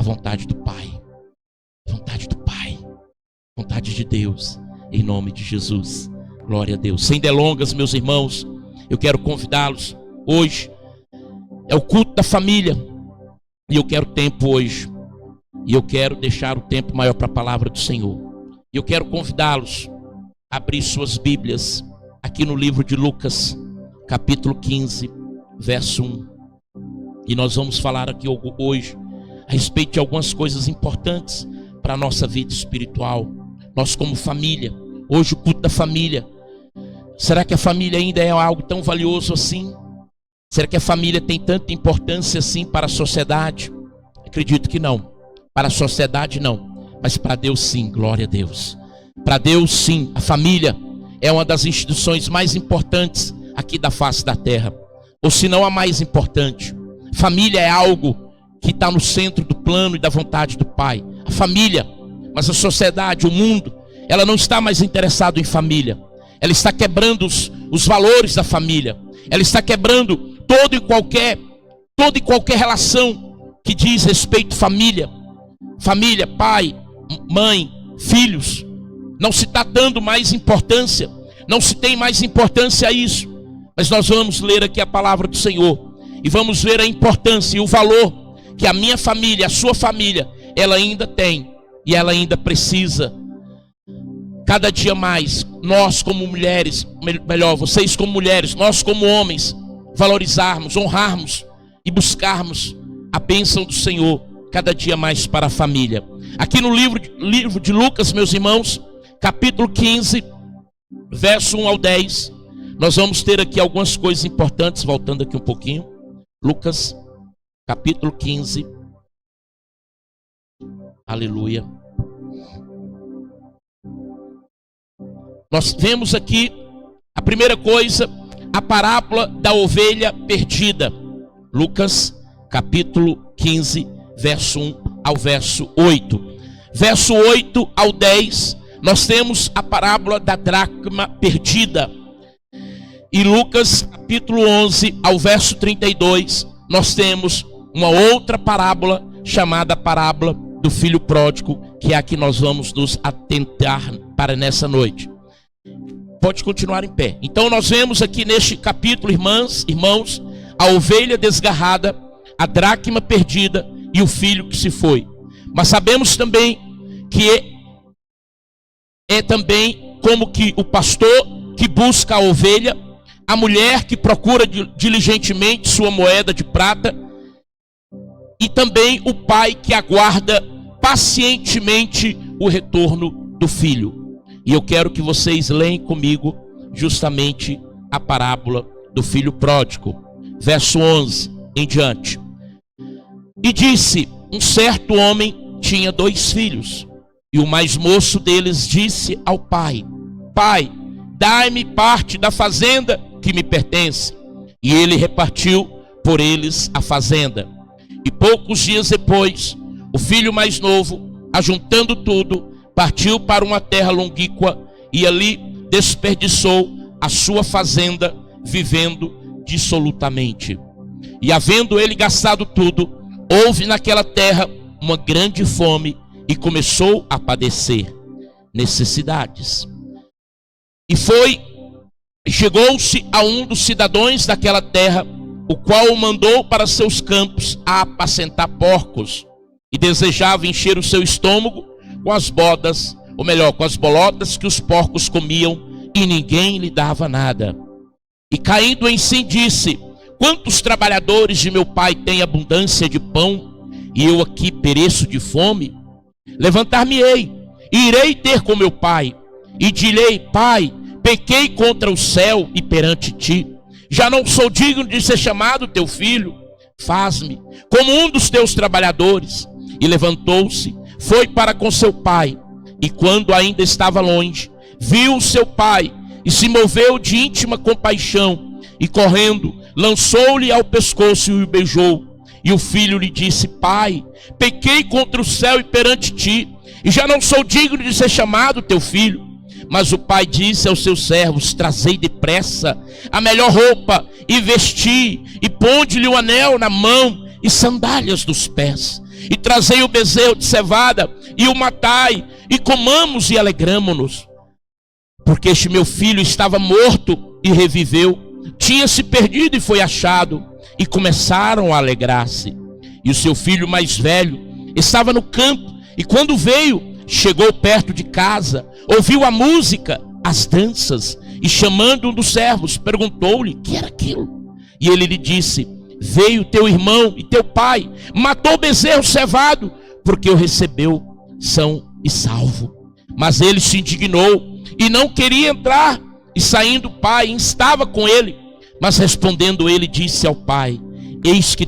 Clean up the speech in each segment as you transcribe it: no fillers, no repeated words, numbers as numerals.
vontade do Pai. A vontade do Pai. A vontade de Deus. Em nome de Jesus. Glória a Deus. Sem delongas, meus irmãos, eu quero convidá-los. Hoje é o culto da família. E eu quero tempo hoje. E eu quero deixar o tempo maior para a palavra do Senhor. E eu quero convidá-los a abrir suas Bíblias aqui no livro de Lucas, capítulo 15, verso 1. E nós vamos falar aqui hoje a respeito de algumas coisas importantes para a nossa vida espiritual. Nós como família, hoje o culto da família. Será que a família ainda é algo tão valioso assim? Será que a família tem tanta importância assim para a sociedade? Acredito que não. Para a sociedade não, mas para Deus sim, glória a Deus. Para Deus sim, a família é uma das instituições mais importantes aqui da face da terra. Ou se não a mais importante. Família é algo que está no centro do plano e da vontade do Pai. A família, mas a sociedade, o mundo, ela não está mais interessada em família. Ela está quebrando os valores da família. Ela está quebrando toda e qualquer relação que diz respeito à família. Família, pai, mãe, filhos. Não se está dando mais importância. Não se tem mais importância a isso. Mas nós vamos ler aqui a palavra do Senhor. E vamos ver a importância e o valor que a minha família, a sua família, ela ainda tem. E ela ainda precisa. Cada dia mais, nós como mulheres, melhor, vocês como mulheres, nós como homens, valorizarmos, honrarmos e buscarmos a bênção do Senhor cada dia mais para a família. Aqui no livro de Lucas, meus irmãos, capítulo 15, verso 1 ao 10, nós vamos ter aqui algumas coisas importantes, voltando aqui um pouquinho. Lucas, capítulo 15, aleluia. Nós vemos aqui, a primeira coisa, a parábola da ovelha perdida. Lucas, capítulo 15, verso 1 ao verso 8. Verso 8 ao 10, nós temos a parábola da dracma perdida. E Lucas, capítulo 11 ao verso 32, nós temos uma outra parábola, chamada parábola do filho pródigo, que é a que nós vamos nos atentar para nessa noite. Pode continuar em pé. Então nós vemos aqui neste capítulo, irmãos, a ovelha desgarrada, a dracma perdida e o filho que se foi. Mas sabemos também que é também como que o pastor que busca a ovelha, a mulher que procura diligentemente sua moeda de prata, e também o pai que aguarda pacientemente o retorno do filho. E eu quero que vocês leem comigo justamente a parábola do filho pródigo, verso 11 em diante. E disse: um certo homem tinha 2 filhos, e o mais moço deles disse ao pai: Pai, dai-me parte da fazenda que me pertence. E ele repartiu por eles a fazenda. E poucos dias depois, o filho mais novo, ajuntando tudo, partiu para uma terra longínqua e ali desperdiçou a sua fazenda, vivendo dissolutamente. E havendo ele gastado tudo, houve naquela terra uma grande fome e começou a padecer necessidades. Chegou-se a um dos cidadãos daquela terra, o qual o mandou para seus campos a apacentar porcos, e desejava encher o seu estômago com as bodas, ou melhor, com as bolotas que os porcos comiam, e ninguém lhe dava nada. E caindo em si disse: quantos trabalhadores de meu pai têm abundância de pão, e eu aqui pereço de fome? Levantar-me-ei, e irei ter com meu pai, e direi: Pai, pequei contra o céu e perante ti, já não sou digno de ser chamado teu filho, faz-me como um dos teus trabalhadores. E levantou-se, foi para com seu pai, e quando ainda estava longe, viu o seu pai, e se moveu de íntima compaixão, e correndo, lançou-lhe ao pescoço e o beijou. E o filho lhe disse: Pai, pequei contra o céu e perante ti, e já não sou digno de ser chamado teu filho. Mas o pai disse aos seus servos: trazei depressa a melhor roupa, e vesti, e ponde-lhe o anel na mão, e sandálias dos pés, e trazei o bezerro de cevada, e o matai, e comamos e alegramo-nos. Porque este meu filho estava morto e reviveu, tinha se perdido e foi achado. E começaram a alegrar-se. E o seu filho mais velho estava no campo, e quando veio, chegou perto de casa, ouviu a música, as danças, e chamando um dos servos, perguntou-lhe que era aquilo. E ele lhe disse: veio teu irmão e teu pai, matou o bezerro cevado, porque o recebeu são e salvo. Mas ele se indignou e não queria entrar. E saindo o pai, estava com ele. Mas respondendo ele, disse ao pai: eis que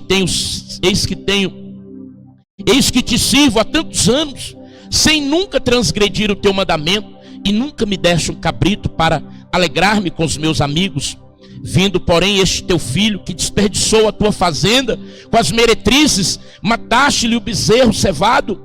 te sirvo há tantos anos, sem nunca transgredir o teu mandamento, e nunca me deste um cabrito para alegrar-me com os meus amigos. Vindo, porém, este teu filho, que desperdiçou a tua fazenda com as meretrizes, mataste-lhe o bezerro cevado.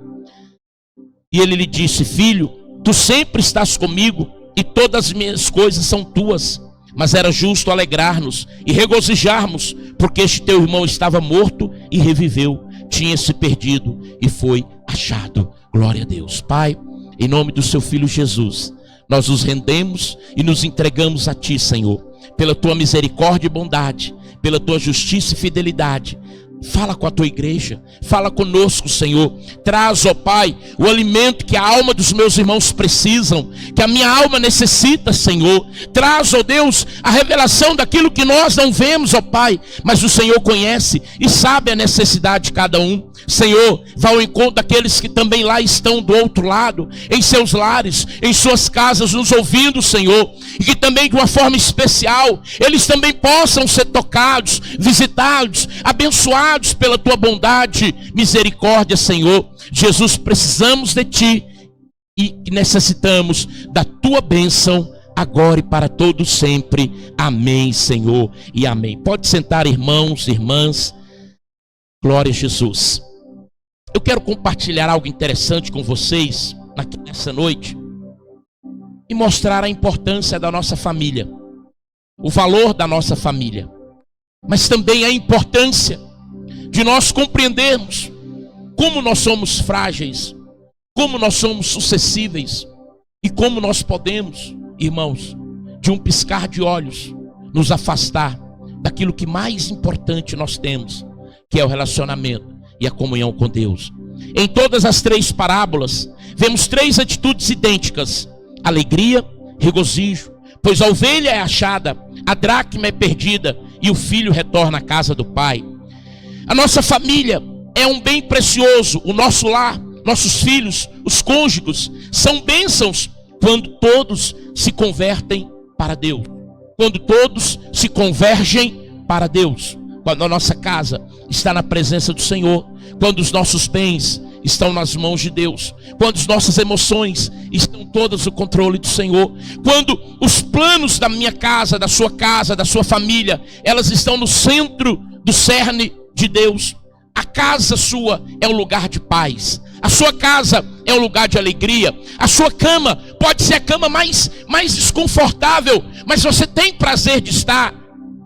E ele lhe disse: filho, tu sempre estás comigo, e todas as minhas coisas são tuas. Mas era justo alegrar-nos e regozijarmos, porque este teu irmão estava morto e reviveu, tinha se perdido e foi achado. Glória a Deus. Pai, em nome do seu Filho Jesus, nós nos rendemos e nos entregamos a Ti, Senhor, pela Tua misericórdia e bondade, pela Tua justiça e fidelidade. Fala com a Tua igreja, fala conosco, Senhor. Traz, ó Pai, o alimento que a alma dos meus irmãos precisam, que a minha alma necessita, Senhor. Traz, ó Deus, a revelação daquilo que nós não vemos, ó Pai, mas o Senhor conhece e sabe a necessidade de cada um. Senhor, vá ao encontro daqueles que também lá estão do outro lado, em seus lares, em suas casas, nos ouvindo, Senhor, e que também de uma forma especial, eles também possam ser tocados, visitados, abençoados pela Tua bondade, misericórdia, Senhor. Jesus, precisamos de Ti e necessitamos da Tua bênção, agora e para todos sempre. Amém, Senhor, e amém. Pode sentar, irmãos, irmãs. Glória a Jesus. Eu quero compartilhar algo interessante com vocês nessa noite e mostrar a importância da nossa família, o valor da nossa família, mas também a importância de nós compreendermos como nós somos frágeis, como nós somos suscetíveis e como nós podemos, irmãos, de um piscar de olhos, nos afastar daquilo que mais importante nós temos, que é o relacionamento e a comunhão com Deus. Em todas as três parábolas, vemos três atitudes idênticas: alegria, regozijo, pois a ovelha é achada, a dracma é perdida e o filho retorna à casa do pai. A nossa família é um bem precioso, o nosso lar, nossos filhos, os cônjuges, são bênçãos quando todos se convertem para Deus, quando todos se convergem para Deus. Quando a nossa casa está na presença do Senhor, quando os nossos bens estão nas mãos de Deus, quando as nossas emoções estão todas no controle do Senhor, quando os planos da minha casa, da sua família, elas estão no centro do cerne de Deus. A casa sua é um lugar de paz, a sua casa é um lugar de alegria, a sua cama pode ser a cama mais desconfortável, mas você tem prazer de estar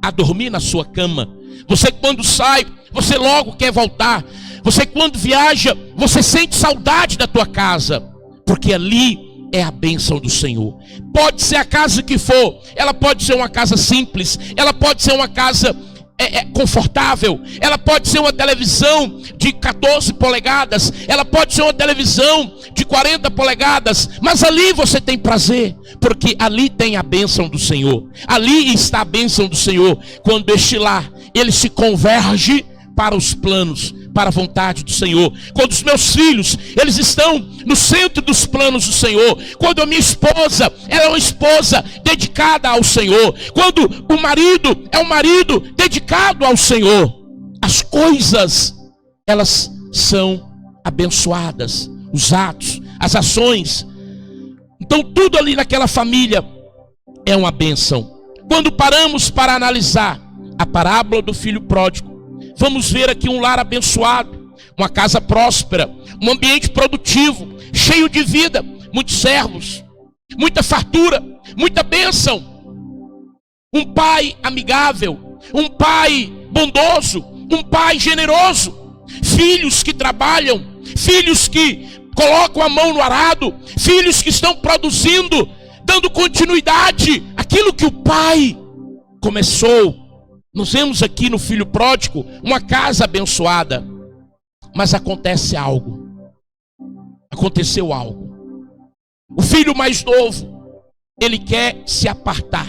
a dormir na sua cama. Você quando sai, você logo quer voltar. Você quando viaja, você sente saudade da tua casa, porque ali é a bênção do Senhor. Pode ser a casa que for, ela pode ser uma casa simples, ela pode ser uma casa confortável, ela pode ser uma televisão de 14 polegadas, ela pode ser uma televisão de 40 polegadas, mas ali você tem prazer, porque ali tem a bênção do Senhor. Ali está a bênção do Senhor, quando este lar, ele se converge para os planos, para a vontade do Senhor. Quando os meus filhos, eles estão no centro dos planos do Senhor. Quando a minha esposa, ela é uma esposa dedicada ao Senhor. Quando o marido é um marido dedicado ao Senhor. As coisas, elas são abençoadas. Os atos, as ações. Então tudo ali naquela família é uma bênção. Quando paramos para analisar a parábola do filho pródigo, vamos ver aqui um lar abençoado, uma casa próspera, um ambiente produtivo, cheio de vida, muitos servos, muita fartura, muita bênção. Um pai amigável, um pai bondoso, um pai generoso. filhos que trabalham, filhos que colocam a mão no arado, filhos que estão produzindo, dando continuidade àquilo que o pai começou. Nós vemos aqui no filho pródigo uma casa abençoada, mas aconteceu algo. O filho mais novo, ele quer se apartar,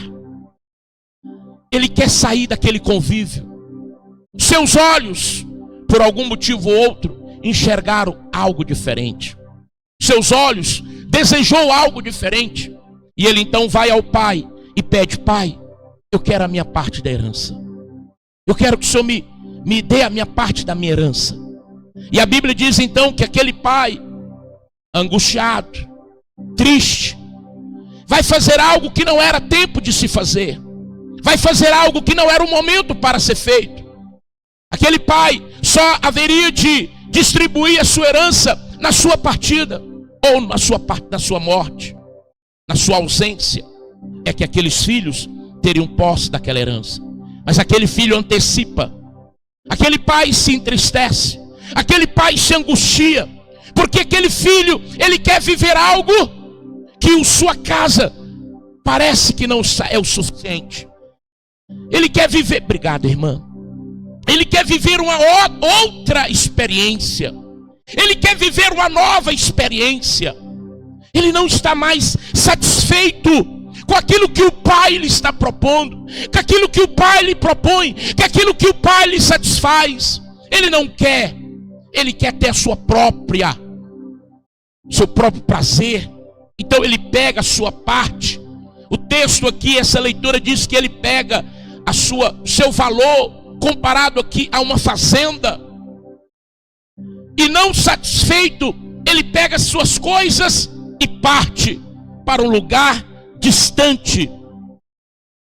ele quer sair daquele convívio. Seus olhos, por algum motivo ou outro, enxergaram algo diferente. Seus olhos desejou algo diferente. E ele então vai ao pai e pede: pai, eu quero a minha parte da herança. Eu quero que o Senhor me dê a minha parte da minha herança. E a Bíblia diz então que aquele pai, angustiado, triste, vai fazer algo que não era tempo de se fazer. Vai fazer algo que não era o momento para ser feito. Aquele pai só haveria de distribuir a sua herança na sua partida, ou na sua morte, na sua ausência. É que aqueles filhos teriam posse daquela herança. Mas aquele filho antecipa. Aquele pai se entristece. Aquele pai se angustia. Porque aquele filho, ele quer viver algo que sua casa parece que não é o suficiente. Ele quer viver, obrigado, irmã. Ele quer viver uma outra experiência. Ele quer viver uma nova experiência. Ele não está mais satisfeito com aquilo que o pai lhe está propondo, com aquilo que o pai lhe propõe, com aquilo que o pai lhe satisfaz. Ele não quer. Ele quer ter seu próprio prazer. Então ele pega a sua parte. O texto aqui, essa leitura diz que ele pega seu valor comparado aqui a uma fazenda. E não satisfeito, ele pega as suas coisas e parte para um lugar distante.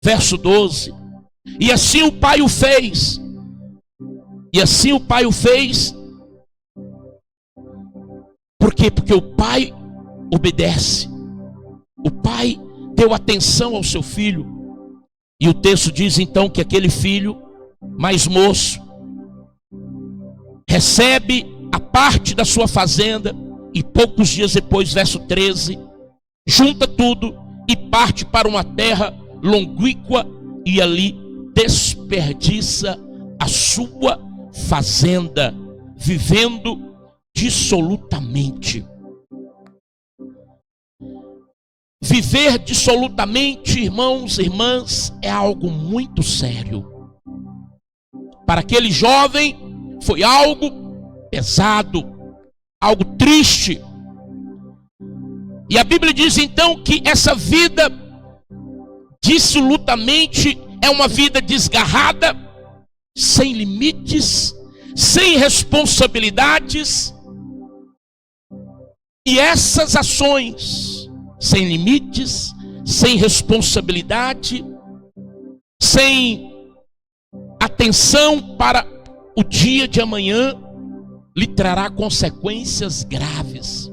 Verso 12. E assim o pai o fez. Por quê? Porque o pai obedece. O pai deu atenção ao seu filho. E o texto diz então que aquele filho mais moço recebe a parte da sua fazenda. E poucos dias depois, verso 13, junta tudo e parte para uma terra longínqua e ali desperdiça a sua fazenda, vivendo dissolutamente. Viver dissolutamente, irmãos e irmãs, é algo muito sério. Para aquele jovem foi algo pesado, algo triste. E a Bíblia diz então que essa vida dissolutamente é uma vida desgarrada, sem limites, sem responsabilidades. E essas ações, sem limites, sem responsabilidade, sem atenção para o dia de amanhã, lhe trará consequências graves.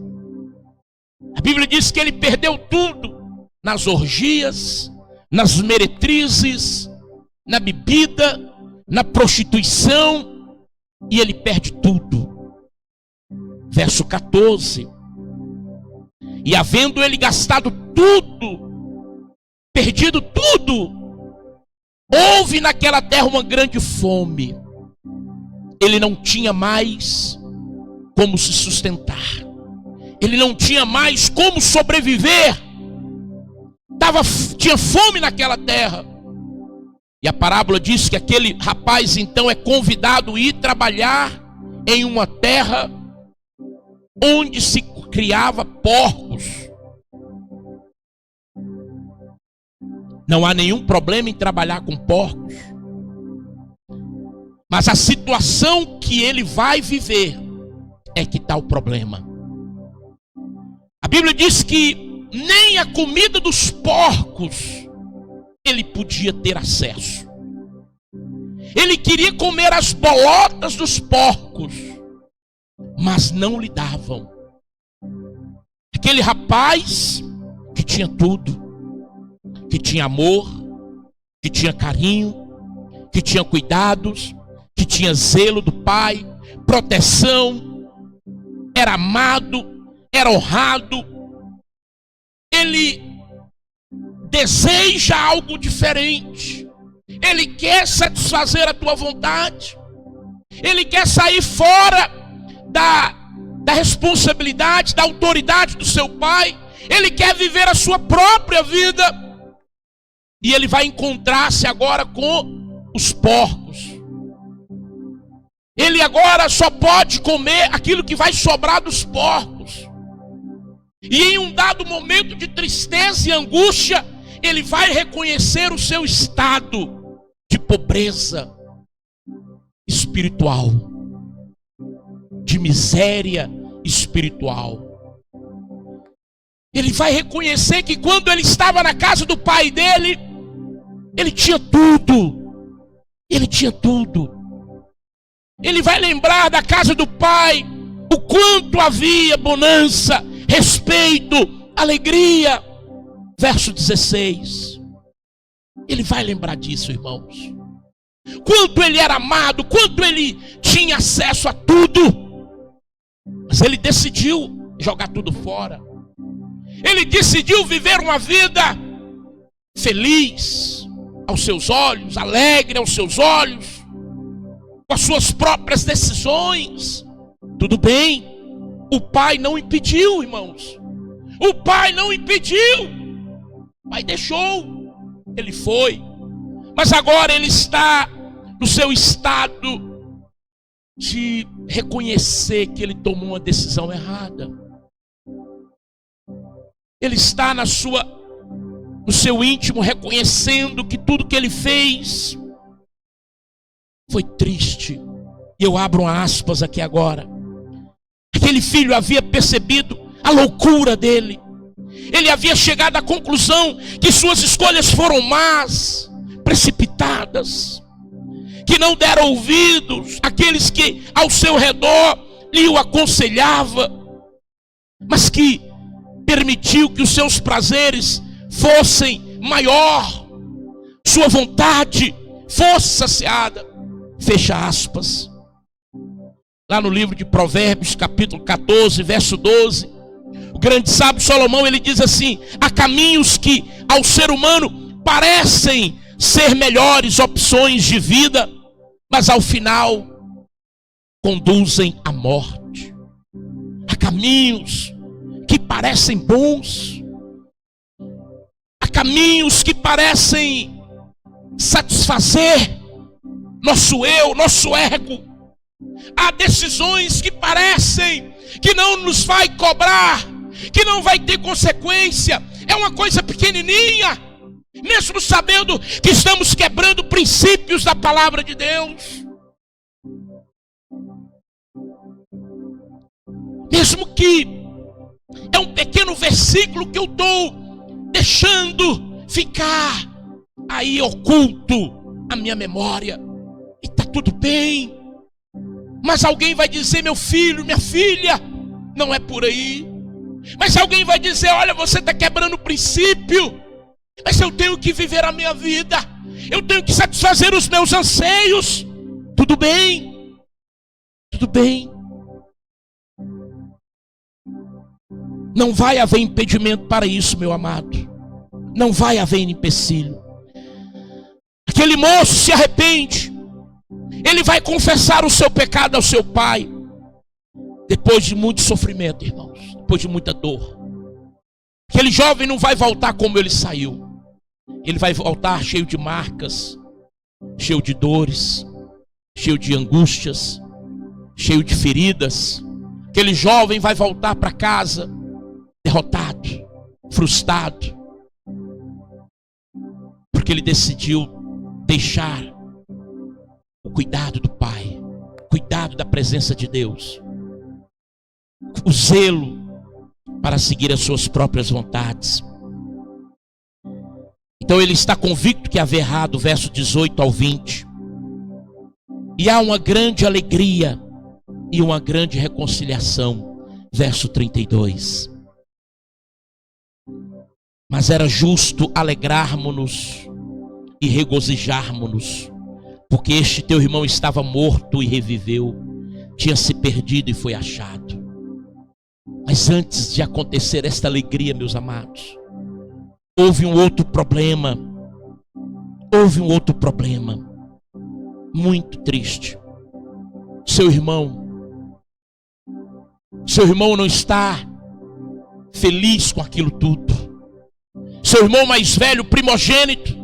A Bíblia diz que ele perdeu tudo nas orgias, nas meretrizes, na bebida, na prostituição, e ele perde tudo. Verso 14. E havendo ele gastado tudo, perdido tudo, houve naquela terra uma grande fome. Ele não tinha mais como se sustentar. Ele não tinha mais como sobreviver. Tinha fome naquela terra. E a parábola diz que aquele rapaz então é convidado a ir trabalhar em uma terra onde se criava porcos. Não há nenhum problema em trabalhar com porcos. Mas a situação que ele vai viver é que está o problema. A Bíblia diz que nem a comida dos porcos ele podia ter acesso. Ele queria comer as bolotas dos porcos, mas não lhe davam. Aquele rapaz que tinha tudo, que tinha amor, que tinha carinho, que tinha cuidados, que tinha zelo do pai, proteção, era amado, era honrado. Ele deseja algo diferente. Ele quer satisfazer a tua vontade. Ele quer sair fora da responsabilidade, da autoridade do seu pai. Ele quer viver a sua própria vida. E ele vai encontrar-se agora com os porcos. Ele agora só pode comer aquilo que vai sobrar dos porcos. E em um dado momento de tristeza e angústia, ele vai reconhecer o seu estado de pobreza espiritual, de miséria espiritual. Ele vai reconhecer que quando ele estava na casa do pai dele, ele tinha tudo. Ele tinha tudo. Ele vai lembrar da casa do pai, o quanto havia bonança, respeito, alegria. Verso 16. Ele vai lembrar disso, irmãos. Quanto ele era amado, quanto ele tinha acesso a tudo. Mas ele decidiu jogar tudo fora. Ele decidiu viver uma vida feliz aos seus olhos, alegre aos seus olhos, com as suas próprias decisões. Tudo bem, o pai não impediu, irmãos. O pai não impediu. O pai deixou. Ele foi. Mas agora ele está no seu estado de reconhecer que ele tomou uma decisão errada. Ele está no seu íntimo reconhecendo que tudo que ele fez foi triste. E eu abro aspas aqui agora. Aquele filho havia percebido a loucura dele. Ele havia chegado à conclusão que suas escolhas foram más, precipitadas, que não deram ouvidos àqueles que ao seu redor lhe o aconselhava, mas que permitiu que os seus prazeres fossem maior, sua vontade fosse saciada. Fecha aspas. Lá no livro de Provérbios, capítulo 14, verso 12, o grande sábio Salomão, ele diz assim: há caminhos que ao ser humano parecem ser melhores opções de vida, mas ao final conduzem à morte. Há caminhos que parecem bons, há caminhos que parecem satisfazer nosso eu, nosso ego. Há decisões que parecem que não nos vai cobrar, que não vai ter consequência. É uma coisa pequenininha, mesmo sabendo que estamos quebrando princípios da palavra de Deus. Mesmo que é um pequeno versículo que eu estou deixando ficar aí oculto à minha memória. E está tudo bem. Mas alguém vai dizer: meu filho, minha filha, não é por aí. Mas alguém vai dizer: olha, você está quebrando o princípio. Mas eu tenho que viver a minha vida. Eu tenho que satisfazer os meus anseios. Tudo bem. Tudo bem. Não vai haver impedimento para isso, meu amado. Não vai haver empecilho. Aquele moço se arrepende. Ele vai confessar o seu pecado ao seu pai. Depois de muito sofrimento, irmãos. Depois de muita dor. Aquele jovem não vai voltar como ele saiu. Ele vai voltar cheio de marcas, cheio de dores, cheio de angústias, cheio de feridas. Aquele jovem vai voltar para casa derrotado, frustrado, porque ele decidiu deixar o cuidado do Pai, o cuidado da presença de Deus, o zelo para seguir as suas próprias vontades. Então ele está convicto que havia errado, verso 18 ao 20. E há uma grande alegria e uma grande reconciliação, verso 32. Mas era justo alegrarmos-nos e regozijarmos-nos, porque este teu irmão estava morto e reviveu, tinha se perdido e foi achado. Mas antes de acontecer esta alegria, meus amados, houve um outro problema. Houve um outro problema muito triste. Seu irmão não está feliz com aquilo tudo. Seu irmão mais velho, primogênito,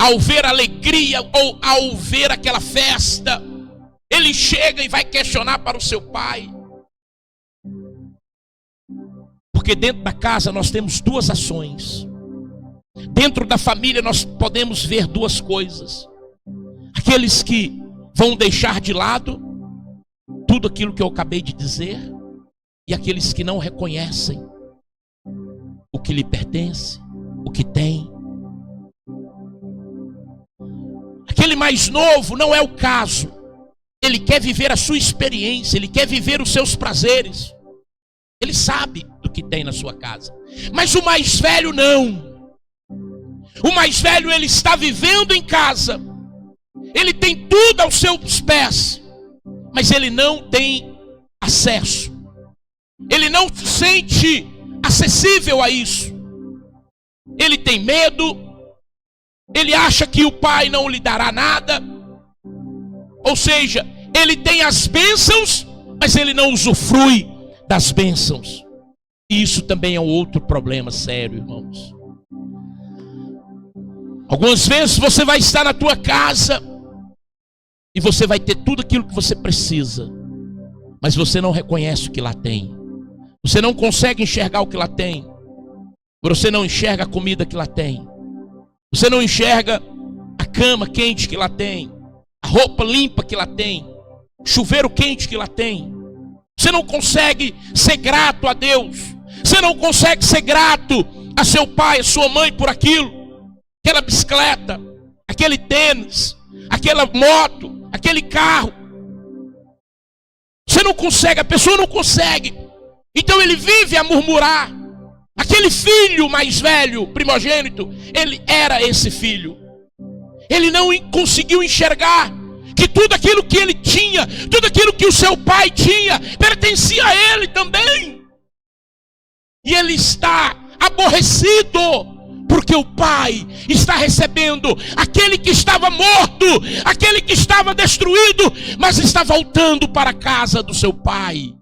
ao ver a alegria ou ao ver aquela festa, ele chega e vai questionar para o seu pai. Porque dentro da casa nós temos duas ações. Dentro da família nós podemos ver duas coisas. Aqueles que vão deixar de lado tudo aquilo que eu acabei de dizer, e aqueles que não reconhecem o que lhe pertence, o que tem. Aquele mais novo não é o caso. Ele quer viver a sua experiência, ele quer viver os seus prazeres. Ele sabe do que tem na sua casa. Mas o mais velho não. O mais velho, ele está vivendo em casa. Ele tem tudo aos seus pés, mas ele não tem acesso. Ele não se sente acessível a isso. Ele tem medo. Ele acha que o pai não lhe dará nada. Ou seja, ele tem as bênçãos, mas ele não usufrui das bênçãos. E isso também é um outro problema sério, irmãos. Algumas vezes você vai estar na tua casa e você vai ter tudo aquilo que você precisa, mas você não reconhece o que lá tem. Você não consegue enxergar o que lá tem. Você não enxerga a comida que lá tem. Você não enxerga a cama quente que lá tem, a roupa limpa que lá tem, chuveiro quente que lá tem. Você não consegue ser grato a Deus. Você não consegue ser grato a seu pai, a sua mãe por aquilo. Aquela bicicleta, aquele tênis, aquela moto, aquele carro. Você não consegue, a pessoa não consegue. Então ele vive a murmurar. Aquele filho mais velho, primogênito, ele era esse filho. Ele não conseguiu enxergar que tudo aquilo que ele tinha, tudo aquilo que o seu pai tinha, pertencia a ele também. E ele está aborrecido, porque o pai está recebendo aquele que estava morto, aquele que estava destruído, mas está voltando para a casa do seu pai.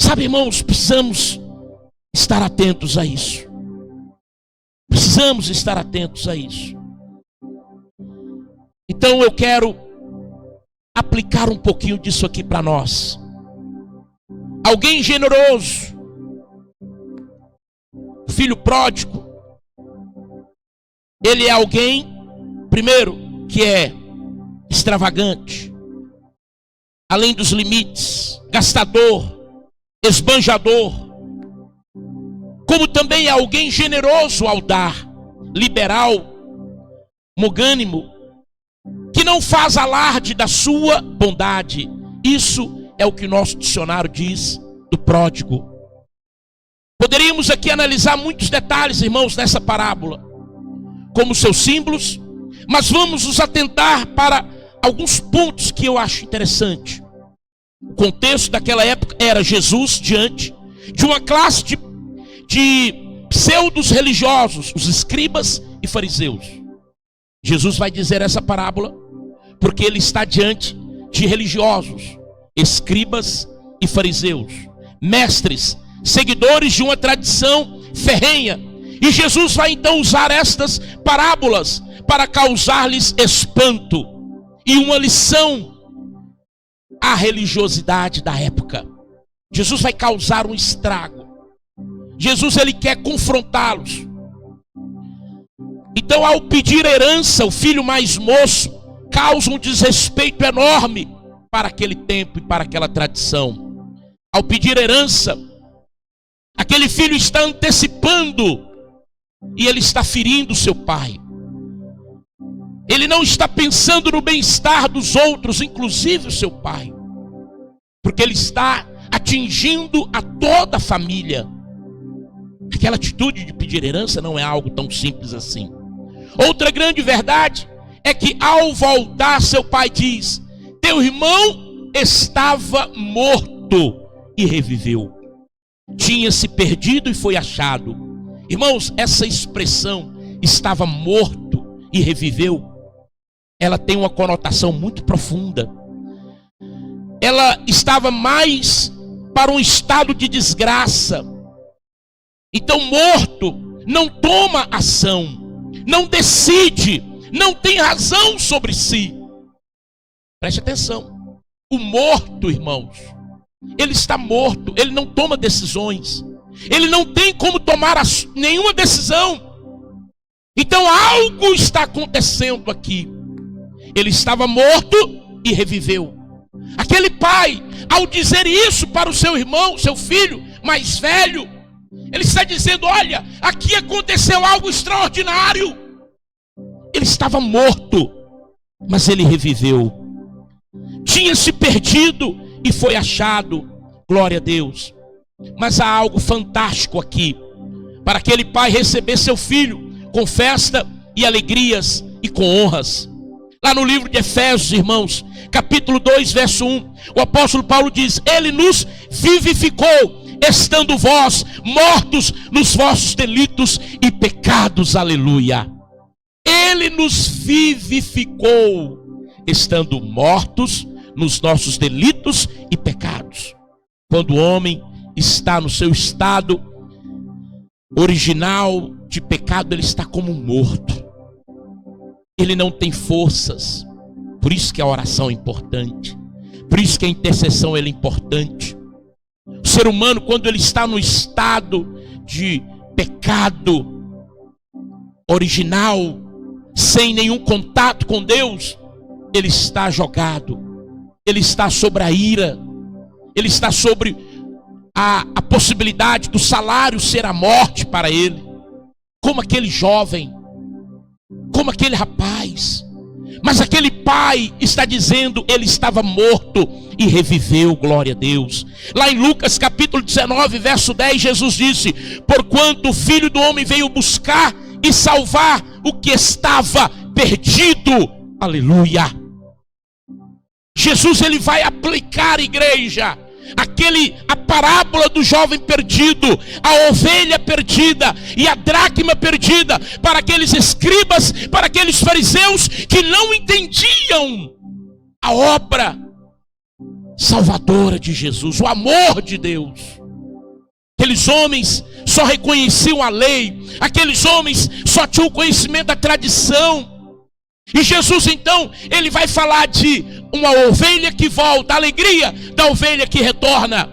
Sabe, irmãos, precisamos estar atentos a isso. Precisamos estar atentos a isso. Então eu quero aplicar um pouquinho disso aqui para nós. Alguém generoso, filho pródigo, ele é alguém, primeiro, que é extravagante, além dos limites, gastador, esbanjador, como também é alguém generoso ao dar, liberal, longânimo, que não faz alarde da sua bondade. Isso é o que o nosso dicionário diz do pródigo. Poderíamos aqui analisar muitos detalhes, irmãos, nessa parábola, como seus símbolos, mas vamos nos atentar para alguns pontos que eu acho interessante. O contexto daquela época era Jesus diante de uma classe de pseudos religiosos, os escribas e fariseus. Jesus vai dizer essa parábola porque ele está diante de religiosos, escribas e fariseus, mestres, seguidores de uma tradição ferrenha. E Jesus vai então usar estas parábolas para causar-lhes espanto e uma lição à religiosidade da época. Jesus vai causar um estrago. Jesus, ele quer confrontá-los. Então, ao pedir herança, o filho mais moço causa um desrespeito enorme para aquele tempo e para aquela tradição. Ao pedir herança, aquele filho está antecipando e ele está ferindo seu pai. Ele não está pensando no bem-estar dos outros, inclusive o seu pai, porque ele está atingindo a toda a família. Aquela atitude de pedir herança não é algo tão simples assim. Outra grande verdade é que ao voltar, seu pai diz: teu irmão estava morto e reviveu. Tinha se perdido e foi achado. Irmãos, essa expressão, estava morto e reviveu, ela tem uma conotação muito profunda. Ela estava mais para um estado de desgraça. Então, morto não toma ação, não decide, não tem razão sobre si. Preste atenção. O morto, irmãos, ele está morto, ele não toma decisões, ele não tem como tomar nenhuma decisão. Então algo está acontecendo aqui. Ele estava morto e reviveu. Aquele pai, ao dizer isso para o seu irmão, seu filho mais velho, ele está dizendo: olha, aqui aconteceu algo extraordinário. Ele estava morto, mas ele reviveu. Tinha se perdido e foi achado. Glória a Deus. Mas há algo fantástico aqui, para aquele pai receber seu filho com festa e alegrias e com honras. Lá no livro de Efésios, irmãos, capítulo 2, verso 1, o apóstolo Paulo diz: ele nos vivificou, estando vós mortos nos vossos delitos e pecados. Aleluia. Ele nos vivificou, estando mortos nos nossos delitos e pecados. Quando o homem está no seu estado original de pecado, ele está como morto. Ele não tem forças. Por isso que a oração é importante. Por isso que a intercessão é importante. O ser humano, quando ele está no estado de pecado original, sem nenhum contato com Deus, ele está jogado. Ele está sobre a ira. Ele está sobre a possibilidade do salário ser a morte para ele. Como aquele jovem, como aquele rapaz. Mas aquele pai está dizendo: ele estava morto e reviveu. Glória a Deus. Lá em Lucas capítulo 19, verso 10, Jesus disse: porquanto o Filho do Homem veio buscar e salvar o que estava perdido. Aleluia. Jesus, ele vai aplicar, igreja, a parábola do jovem perdido, a ovelha perdida e a dracma perdida, para aqueles escribas, para aqueles fariseus que não entendiam a obra salvadora de Jesus, o amor de Deus. Aqueles homens só reconheciam a lei, aqueles homens só tinham conhecimento da tradição. E Jesus, então, ele vai falar de uma ovelha que volta, a alegria da ovelha que retorna,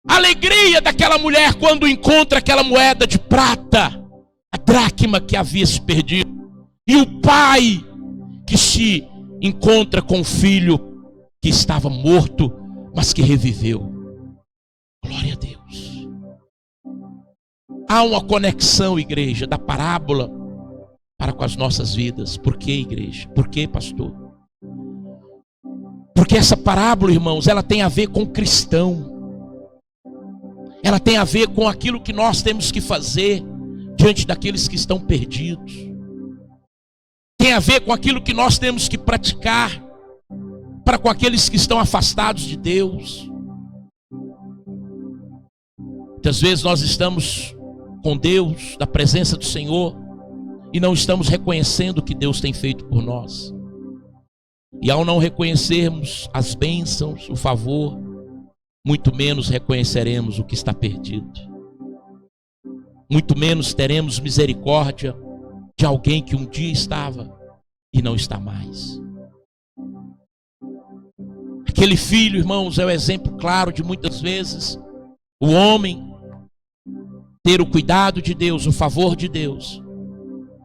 a alegria daquela mulher quando encontra aquela moeda de prata, a dracma que havia se perdido, e o pai que se encontra com o filho que estava morto, mas que reviveu. Glória a Deus. Há uma conexão, igreja, da parábola para com as nossas vidas. Por que, igreja? Por que, pastor? Porque essa parábola, irmãos, ela tem a ver com o cristão. Ela tem a ver com aquilo que nós temos que fazer diante daqueles que estão perdidos. Tem a ver com aquilo que nós temos que praticar para com aqueles que estão afastados de Deus. Muitas vezes nós estamos com Deus, da presença do Senhor, e não estamos reconhecendo o que Deus tem feito por nós. E ao não reconhecermos as bênçãos, o favor, muito menos reconheceremos o que está perdido. Muito menos teremos misericórdia de alguém que um dia estava e não está mais. Aquele filho, irmãos, é o exemplo claro de muitas vezes o homem ter o cuidado de Deus, o favor de Deus,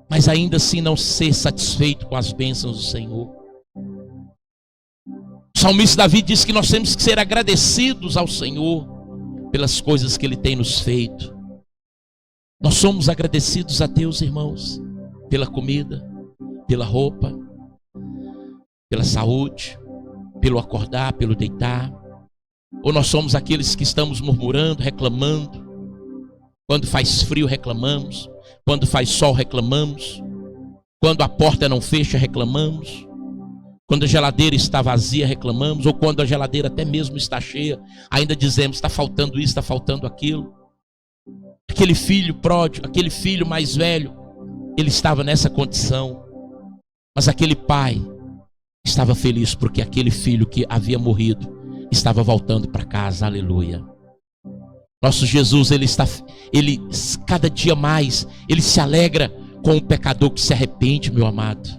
mas ainda assim não ser satisfeito com as bênçãos do Senhor. O salmista Davi diz que nós temos que ser agradecidos ao Senhor pelas coisas que Ele tem nos feito. Nós somos agradecidos a Deus, irmãos, pela comida, pela roupa, pela saúde, pelo acordar, pelo deitar. Ou nós somos aqueles que estamos murmurando, reclamando? Quando faz frio reclamamos, quando faz sol reclamamos. Quando a porta não fecha, reclamamos. Quando a geladeira está vazia, reclamamos. Ou quando a geladeira até mesmo está cheia, ainda dizemos, está faltando isso, está faltando aquilo. Aquele filho pródigo, aquele filho mais velho, ele estava nessa condição. Mas aquele pai estava feliz porque aquele filho que havia morrido estava voltando para casa. Aleluia. Nosso Jesus, ele cada dia mais, ele se alegra com o pecador que se arrepende, meu amado.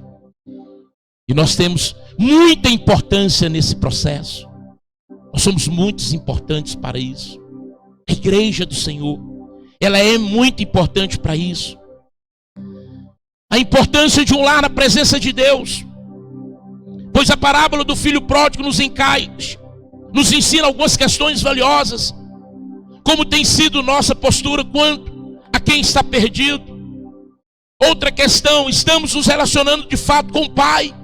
E nós temos muita importância nesse processo. Nós somos muito importantes para isso. A igreja do Senhor, ela é muito importante para isso. A importância de um lar na presença de Deus. Pois a parábola do filho pródigo nos ensina algumas questões valiosas. Como tem sido nossa postura quanto a quem está perdido. Outra questão, estamos nos relacionando de fato com o Pai.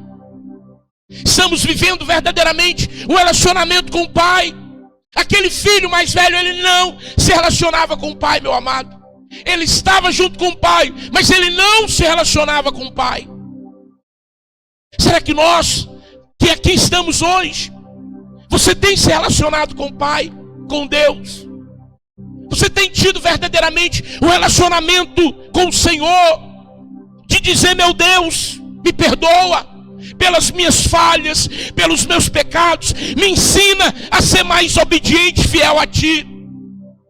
Estamos vivendo verdadeiramente um relacionamento com o Pai. Aquele filho mais velho, ele não se relacionava com o Pai, meu amado. Ele estava junto com o Pai, mas ele não se relacionava com o Pai. Será que nós, que aqui estamos hoje, você tem se relacionado com o Pai, com Deus? Você tem tido verdadeiramente um relacionamento com o Senhor, de dizer, meu Deus, me perdoa pelas minhas falhas, pelos meus pecados, me ensina a ser mais obediente e fiel a Ti.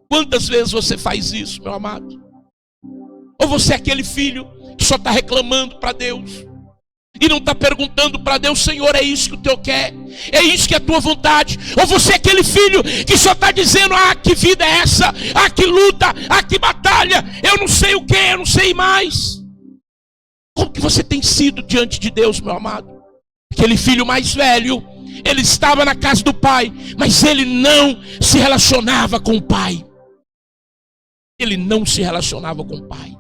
Quantas vezes você faz isso, meu amado? Ou você é aquele filho que só está reclamando para Deus e não está perguntando para Deus, Senhor, é isso que o Teu quer? É isso que é a Tua vontade? Ou você é aquele filho que só está dizendo, que vida é essa? Que luta, que batalha, eu não sei o que, eu não sei mais. Como que você tem sido diante de Deus, meu amado? Aquele filho mais velho, ele estava na casa do pai, mas ele não se relacionava com o pai. Ele não se relacionava com o pai.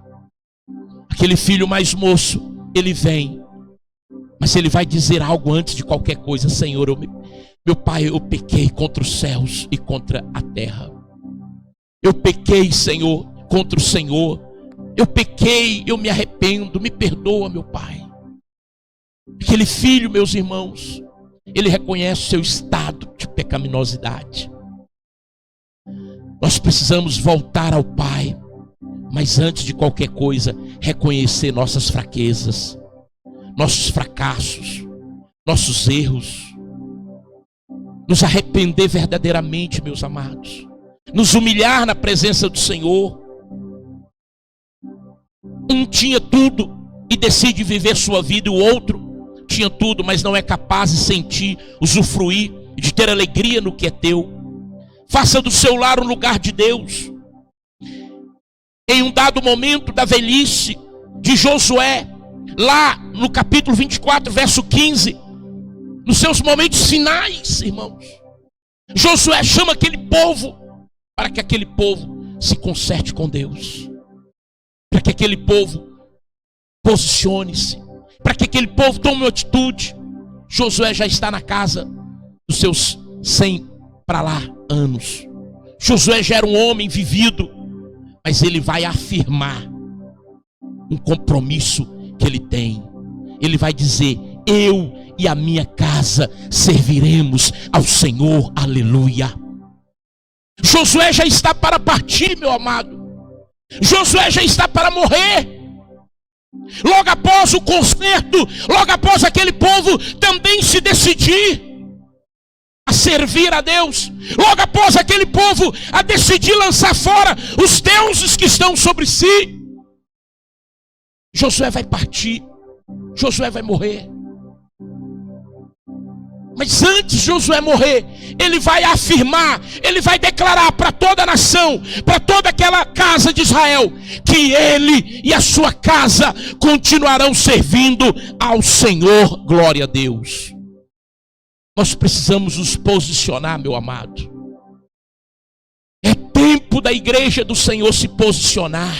Aquele filho mais moço, ele vem, mas ele vai dizer algo antes de qualquer coisa. Senhor, meu pai, eu pequei contra os céus e contra a terra. Eu pequei, Senhor, contra o Senhor. Eu pequei, eu me arrependo, me perdoa, meu pai. Aquele filho, meus irmãos, ele reconhece o seu estado de pecaminosidade. Nós precisamos voltar ao Pai, mas antes de qualquer coisa, reconhecer nossas fraquezas, nossos fracassos, nossos erros, nos arrepender verdadeiramente, meus amados, nos humilhar na presença do Senhor. Um tinha tudo e decide viver sua vida, e o outro tinha tudo, mas não é capaz de sentir, usufruir, de ter alegria no que é teu. Faça do seu lar um lugar de Deus. Em um dado momento da velhice de Josué, lá no capítulo 24, verso 15, nos seus momentos finais, irmãos, Josué chama aquele povo para que aquele povo se conserte com Deus, para que aquele povo posicione-se, para que aquele povo tome uma atitude. Josué já está na casa dos seus 100 para lá anos. Josué já era um homem vivido, mas ele vai afirmar um compromisso que ele tem. Ele vai dizer, eu e a minha casa serviremos ao Senhor, aleluia. Josué já está para partir, meu amado. Josué já está para morrer. Logo após o concerto, logo após aquele povo também se decidir a servir a Deus, logo após aquele povo a decidir lançar fora os deuses que estão sobre si, Josué vai partir, Josué vai morrer. Mas antes de Josué morrer, ele vai afirmar, ele vai declarar para toda a nação, para toda aquela casa de Israel, que ele e a sua casa continuarão servindo ao Senhor. Glória a Deus. Nós precisamos nos posicionar, meu amado. É tempo da igreja do Senhor se posicionar.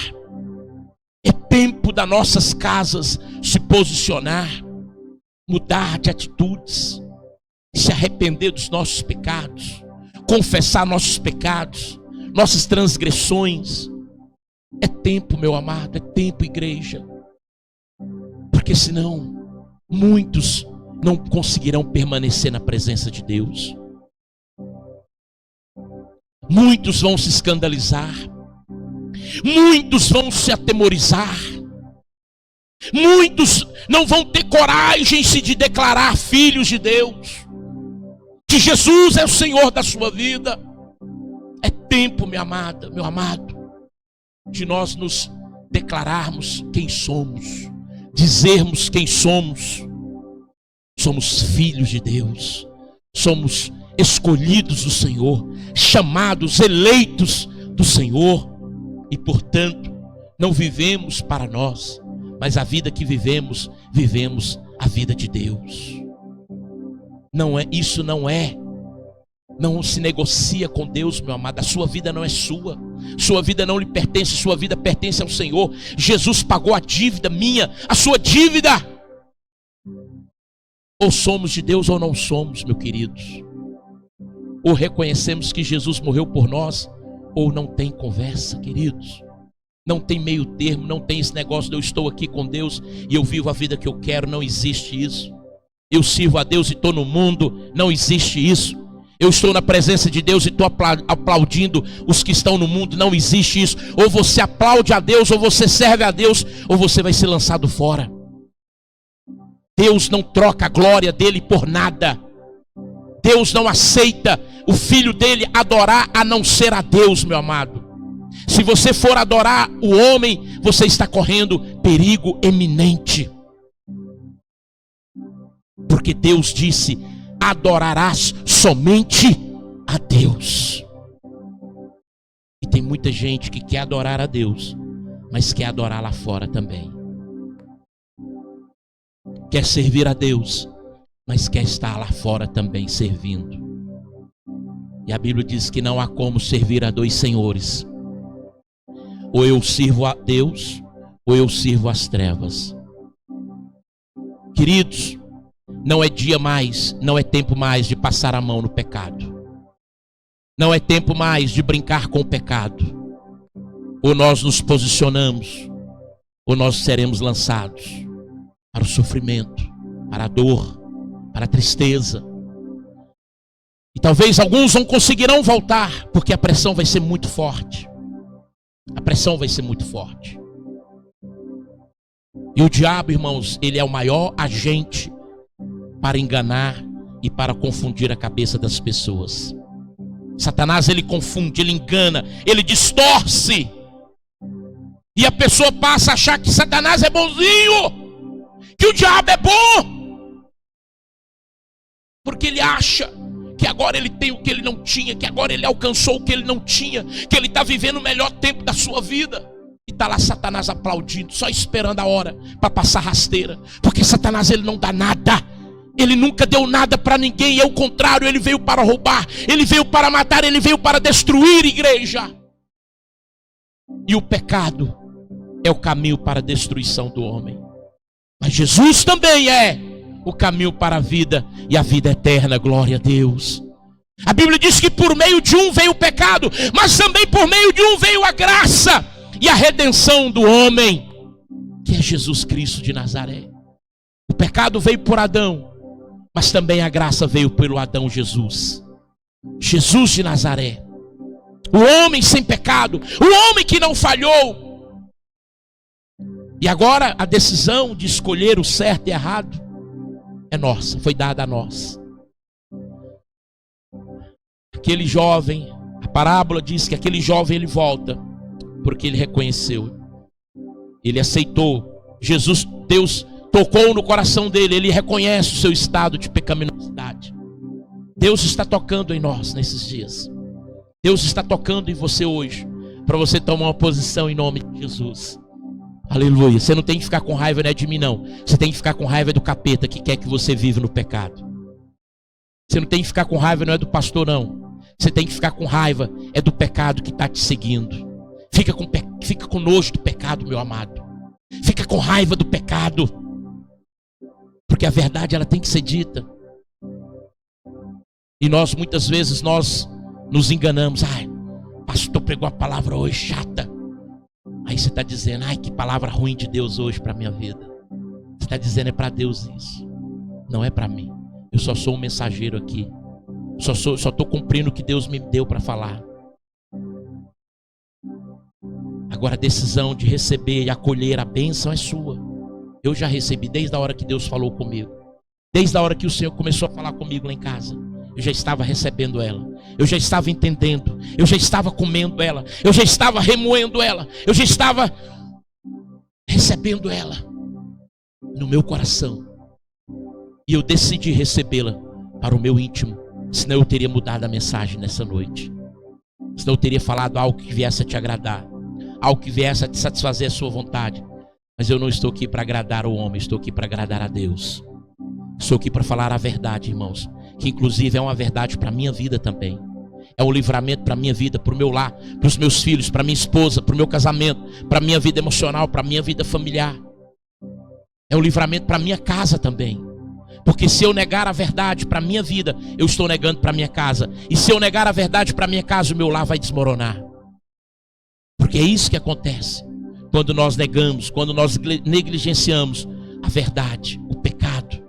É tempo das nossas casas se posicionar, mudar de atitudes, se arrepender dos nossos pecados, confessar nossos pecados, nossas transgressões. É tempo, meu amado, é tempo, igreja, Porque senão muitos não conseguirão permanecer na presença de Deus. Muitos vão se escandalizar. Muitos vão se atemorizar. Muitos não vão ter coragem de declarar filhos de Deus, que Jesus é o Senhor da sua vida. É tempo, minha amada, meu amado, de nós nos declararmos quem somos, dizermos quem somos. Somos filhos de Deus, somos escolhidos do Senhor, chamados, eleitos do Senhor, e portanto não vivemos para nós, mas a vida que vivemos, vivemos a vida de Deus. Não se negocia com Deus, meu amado. A sua vida não é sua, sua vida não lhe pertence, sua vida pertence ao Senhor. Jesus pagou a dívida minha, a sua dívida. Ou somos de Deus ou não somos, meus queridos. Ou reconhecemos que Jesus morreu por nós, ou não tem conversa, queridos. Não tem meio termo, não tem esse negócio de eu estou aqui com Deus e eu vivo a vida que eu quero. Não existe isso. Eu sirvo a Deus e estou no mundo. Não existe isso. Eu estou na presença de Deus e estou aplaudindo os que estão no mundo. Não existe isso. Ou você aplaude a Deus, ou você serve a Deus, ou você vai ser lançado fora. Deus não troca a glória dele por nada. Deus não aceita o filho dele adorar a não ser a Deus, meu amado. Se você for adorar o homem, você está correndo perigo eminente. Porque Deus disse: adorarás somente a Deus. E tem muita gente que quer adorar a Deus, mas quer adorar lá fora também. Quer servir a Deus, mas quer estar lá fora também servindo. E a Bíblia diz que não há como servir a dois senhores. Ou eu sirvo a Deus, ou eu sirvo as trevas. Queridos, não é dia mais, não é tempo mais de passar a mão no pecado. Não é tempo mais de brincar com o pecado. Ou nós nos posicionamos, ou nós seremos lançados para o sofrimento, para a dor, para a tristeza. E talvez alguns não conseguirão voltar, porque a pressão vai ser muito forte. A pressão vai ser muito forte. E o diabo, irmãos, ele é o maior agente para enganar e para confundir a cabeça das pessoas. Satanás, ele confunde, ele engana, ele distorce. E a pessoa passa a achar que Satanás é bonzinho, que o diabo é bom. Porque ele acha que agora ele tem o que ele não tinha, que agora ele alcançou o que ele não tinha, que ele está vivendo o melhor tempo da sua vida. E está lá Satanás aplaudindo, só esperando a hora para passar rasteira. Porque Satanás, ele não dá nada. Ele nunca deu nada para ninguém. É o contrário, ele veio para roubar, ele veio para matar, ele veio para destruir a igreja. E o pecado é o caminho para a destruição do homem. Mas Jesus também é o caminho para a vida e a vida eterna, glória a Deus. A Bíblia diz que por meio de um veio o pecado, mas também por meio de um veio a graça e a redenção do homem, que é Jesus Cristo de Nazaré. O pecado veio por Adão, mas também a graça veio pelo Adão Jesus. Jesus de Nazaré, o homem sem pecado, o homem que não falhou. E agora a decisão de escolher o certo e errado é nossa, foi dada a nós. Aquele jovem, a parábola diz que aquele jovem ele volta porque ele reconheceu, ele aceitou. Jesus, Deus tocou no coração dele, ele reconhece o seu estado de pecaminosidade. Deus está tocando em nós nesses dias. Deus está tocando em você hoje, para você tomar uma posição em nome de Jesus. Aleluia. Você não tem que ficar com raiva, não é de mim não. Você tem que ficar com raiva do capeta que quer que você viva no pecado. Você não tem que ficar com raiva, não é do pastor não. Você tem que ficar com raiva, é do pecado que está te seguindo. Fica com nojo do pecado, meu amado. Fica com raiva do pecado. Porque a verdade, ela tem que ser dita. E nós, muitas vezes, nós nos enganamos. Ai, pastor pregou a palavra hoje chata. Aí você está dizendo: ai, que palavra ruim de Deus hoje para a minha vida. está dizendo é para Deus isso. Não é para mim. Eu só sou um mensageiro aqui. Só estou cumprindo o que Deus me deu para falar. Agora a decisão de receber e acolher a bênção é sua. Eu já recebi desde a hora que Deus falou comigo. Desde a hora que o Senhor começou a falar comigo lá em casa. Eu já estava recebendo ela. Eu já estava entendendo. Eu já estava comendo ela. Eu já estava remoendo ela. Eu já estava recebendo ela no meu coração. E eu decidi recebê-la para o meu íntimo. Senão eu teria mudado a mensagem nessa noite. Senão eu teria falado algo que viesse a te agradar. Algo que viesse a te satisfazer a sua vontade. Mas eu não estou aqui para agradar o homem. Estou aqui para agradar a Deus. Estou aqui para falar a verdade, irmãos. Que inclusive é uma verdade para a minha vida também. É um livramento para a minha vida, para o meu lar, para os meus filhos, para a minha esposa, para o meu casamento, para a minha vida emocional, para a minha vida familiar. É um livramento para a minha casa também. Porque se eu negar a verdade para a minha vida, eu estou negando para a minha casa. E se eu negar a verdade para a minha casa, o meu lar vai desmoronar. Porque é isso que acontece. Quando nós negamos, quando nós negligenciamos a verdade, o pecado.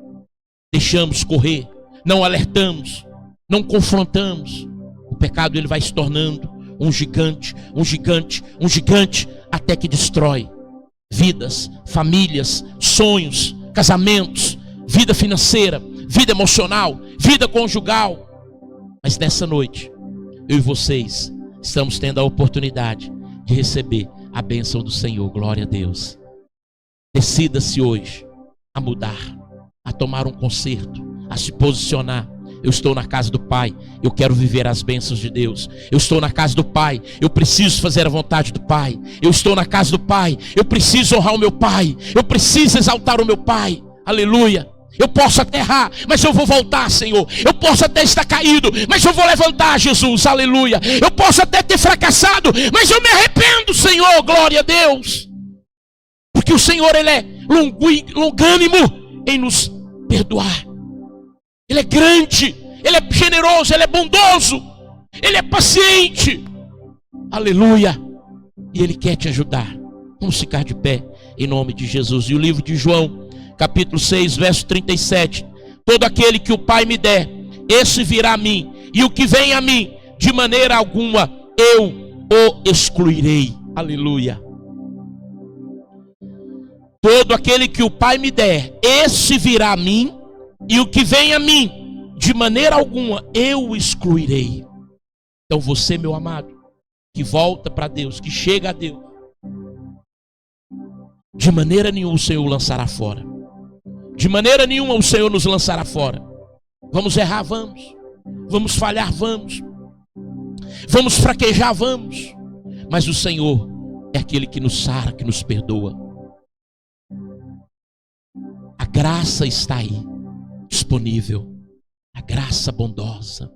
Deixamos correr, não alertamos, não confrontamos. O pecado ele vai se tornando um gigante, um gigante, um gigante, até que destrói vidas, famílias, sonhos, casamentos, vida financeira, vida emocional, vida conjugal. Mas nessa noite, eu e vocês estamos tendo a oportunidade de receber a bênção do Senhor. Glória a Deus. Decida-se hoje a mudar, a tomar um conserto, a se posicionar. Eu estou na casa do Pai, eu quero viver as bênçãos de Deus. Eu estou na casa do Pai, eu preciso fazer a vontade do Pai. Eu estou na casa do Pai, eu preciso honrar o meu Pai. Eu preciso exaltar o meu Pai. Aleluia. Eu posso até errar, mas eu vou voltar, Senhor. Eu posso até estar caído, mas eu vou levantar, Jesus. Aleluia. Eu posso até ter fracassado, mas eu me arrependo, Senhor. Glória a Deus. Porque o Senhor, Ele é longânimo em nos perdoar. Ele é grande, Ele é generoso, Ele é bondoso, Ele é paciente. Aleluia. E Ele quer te ajudar. Vamos ficar de pé em nome de Jesus. E o livro de João, capítulo 6, verso 37. Todo aquele que o Pai me der, esse virá a mim. E o que vem a mim, de maneira alguma eu o excluirei. Aleluia. Todo aquele que o Pai me der, esse virá a mim. E o que vem a mim, de maneira alguma eu o excluirei. Então você, meu amado, que volta para Deus, que chega a Deus, de maneira nenhuma o Senhor o lançará fora. De maneira nenhuma o Senhor nos lançará fora. Vamos errar, vamos. Vamos falhar, vamos. Vamos fraquejar, vamos. Mas o Senhor é aquele que nos sara, que nos perdoa. A graça está aí, disponível. A graça bondosa.